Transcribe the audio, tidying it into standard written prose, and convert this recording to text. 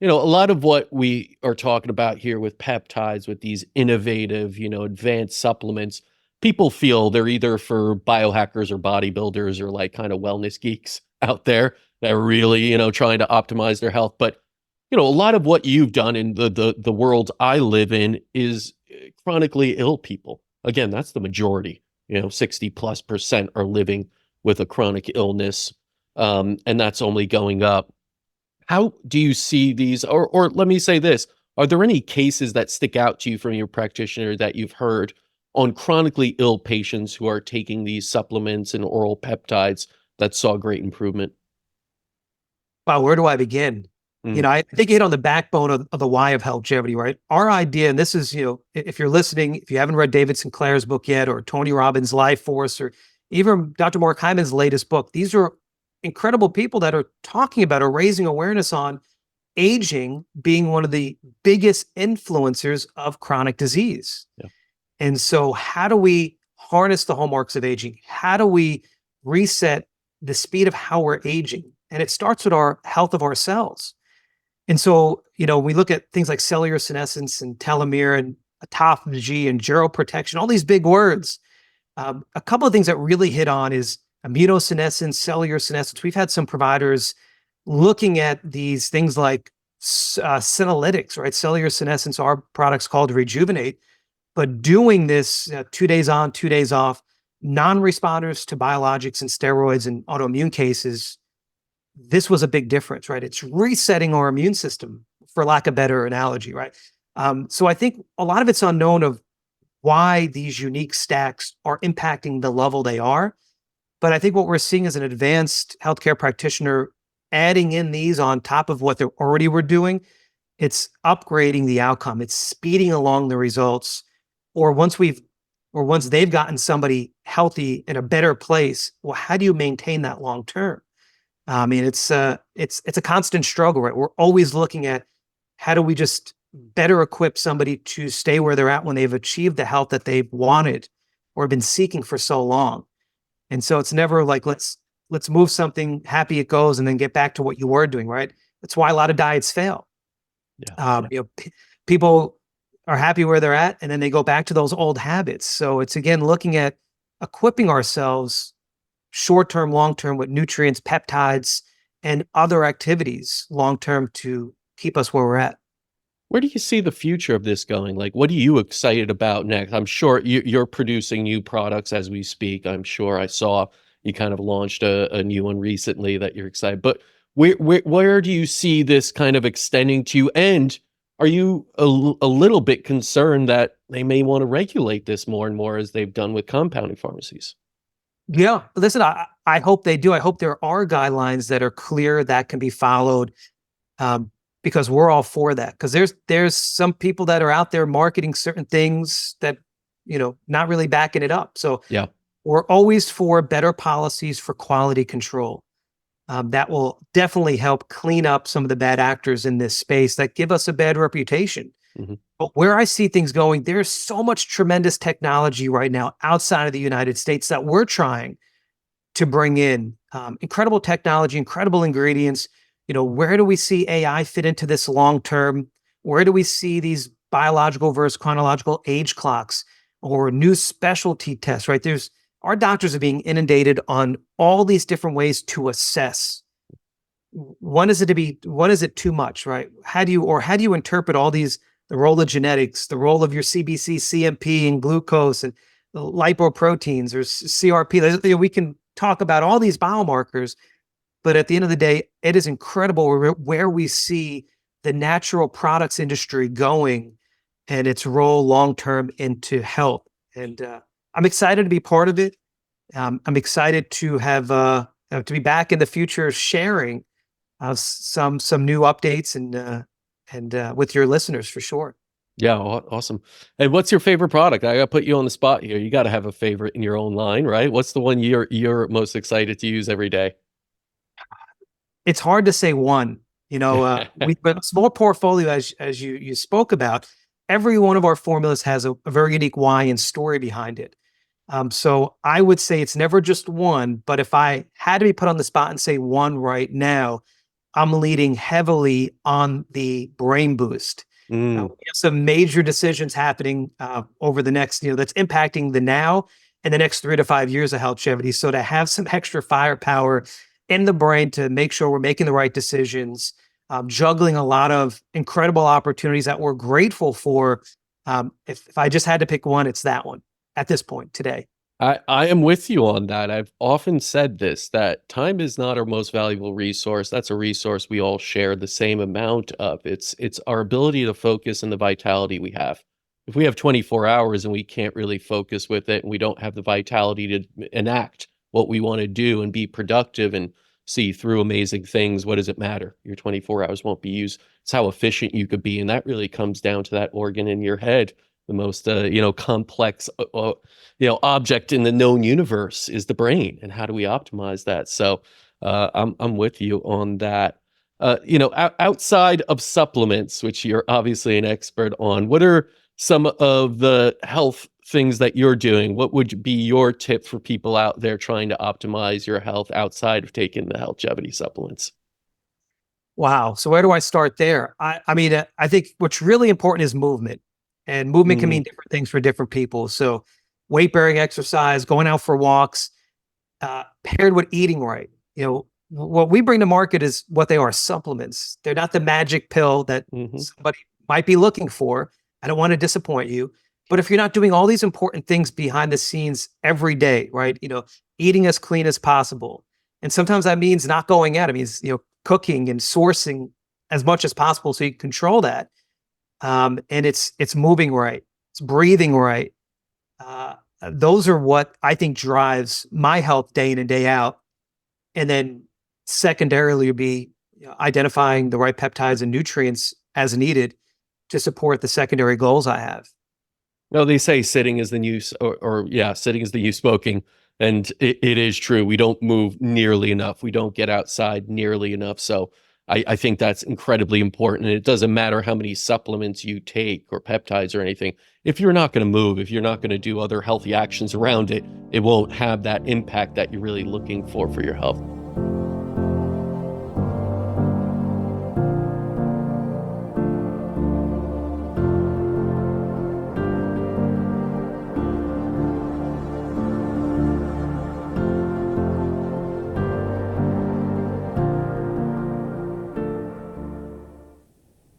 A lot of what we are talking about here with peptides, with these innovative, advanced supplements, people feel they're either for biohackers or bodybuilders or like kind of wellness geeks out there that are really, trying to optimize their health. But, a lot of what you've done in the world I live in is chronically ill people. Again, that's the majority. 60+% are living with a chronic illness. And that's only going up. How do you see these, or let me say this, are there any cases that stick out to you from your practitioner that you've heard on chronically ill patients who are taking these supplements and oral peptides that saw great improvement? Wow, where do I begin? Mm, I think you hit on the backbone of the why of Healthgevity, right? Our idea, and this is, if you're listening, if you haven't read David Sinclair's book yet, or Tony Robbins' Life Force, or even Dr. Mark Hyman's latest book, these are incredible people that are talking about or raising awareness on aging being one of the biggest influencers of chronic disease. yeah. And so, how do we harness the hallmarks of aging? How do we reset the speed of how we're aging? And it starts with our health of our cells. And so, we look at things like cellular senescence and telomere and autophagy and geroprotection, all these big words. A couple of things that really hit on is immunosenescence, cellular senescence. We've had some providers looking at these things like senolytics, right? Cellular senescence, our product's called Rejuvenate, but doing this 2 days on, 2 days off, non-responders to biologics and steroids and autoimmune cases, this was a big difference, right? It's resetting our immune system, for lack of better analogy, right? So I think a lot of it's unknown of why these unique stacks are impacting the level they are. But I think what we're seeing as an advanced healthcare practitioner, adding in these on top of what they already were doing, it's upgrading the outcome. It's speeding along the results. Or once they've gotten somebody healthy in a better place, well, how do you maintain that long term? I mean, it's a constant struggle, right? We're always looking at how do we just better equip somebody to stay where they're at when they've achieved the health that they've wanted or been seeking for so long. And so it's never like let's move something, happy it goes, and then get back to what you were doing, right? That's why a lot of diets fail. Yeah. People are happy where they're at, and then they go back to those old habits. So it's again looking at equipping ourselves short term, long term with nutrients, peptides, and other activities long term to keep us where we're at. Where do you see the future of this going? Like, what are you excited about next? I'm sure you're producing new products as we speak. I'm sure I saw you kind of launched a new one recently that you're excited. But where do you see this kind of extending to? And are you a little bit concerned that they may want to regulate this more and more as they've done with compounding pharmacies? Yeah, listen, I hope they do. I hope there are guidelines that are clear that can be followed, because we're all for that. Because there's some people that are out there marketing certain things that not really backing it up. So Yeah. we're always for better policies for quality control. That will definitely help clean up some of the bad actors in this space that give us a bad reputation. Hmm. But where I see things going, there's so much tremendous technology right now outside of the United States that we're trying to bring in. Incredible technology, incredible ingredients. Where do we see AI fit into this long term? Where do we see these biological versus chronological age clocks or new specialty tests, right? Our doctors are being inundated on all these different ways to assess. When is it too much, right? How do you interpret all these, the role of genetics, the role of your CBC, CMP, and glucose, and the lipoproteins or CRP? We can talk about all these biomarkers, but at the end of the day, it is incredible where we see the natural products industry going and its role long term into health. And I'm excited to be part of it. I'm excited to have to be back in the future sharing some new updates and with your listeners for sure. Yeah, awesome. And what's your favorite product? I gotta put you on the spot here. You got to have a favorite in your own line, right? What's the one you're most excited to use every day? It's hard to say one. We've got a small portfolio as you spoke about. Every one of our formulas has a very unique why and story behind it. So I would say it's never just one, but if I had to be put on the spot and say one right now, I'm leading heavily on the brain boost. Mm. We have some major decisions happening over the next, that's impacting the now and the next 3 to 5 years of Healthgevity. So to have some extra firepower in the brain to make sure we're making the right decisions, juggling a lot of incredible opportunities that we're grateful for. If I just had to pick one, it's that one at this point today. I am with you on that. I've often said this, that time is not our most valuable resource. That's a resource we all share the same amount of. It's our ability to focus and the vitality we have. If we have 24 hours and we can't really focus with it and we don't have the vitality to enact what we want to do and be productive and see through amazing things, what does it matter? Your 24 hours won't be used. It's how efficient you could be. And that really comes down to that organ in your head, the most complex object in the known universe is the brain, and how do we optimize that? So I'm with you on that. Outside of supplements, which you're obviously an expert on, what are some of the health things that you're doing? What would be your tip for people out there trying to optimize your health outside of taking the Healthgevity supplements? Wow. So where do I start there? I mean, I think what's really important is movement, and movement can Mm, mean different things for different people. So weight bearing exercise, going out for walks, paired with eating right. What we bring to market is what they are, supplements. They're not the magic pill that mhm. somebody might be looking for. I don't want to disappoint you. But if you're not doing all these important things behind the scenes every day, right? Eating as clean as possible. And sometimes that means not going out. It means, cooking and sourcing as much as possible so you can control that. And it's moving right. It's breathing right. Those are what I think drives my health day in and day out. And then secondarily would be, identifying the right peptides and nutrients as needed to support the secondary goals I have. No, they say sitting is the new, or yeah, sitting is the new smoking. And it is true. We don't move nearly enough. We don't get outside nearly enough. So I think that's incredibly important. And it doesn't matter how many supplements you take or peptides or anything. If you're not going to move, if you're not going to do other healthy actions around it, it won't have that impact that you're really looking for your health.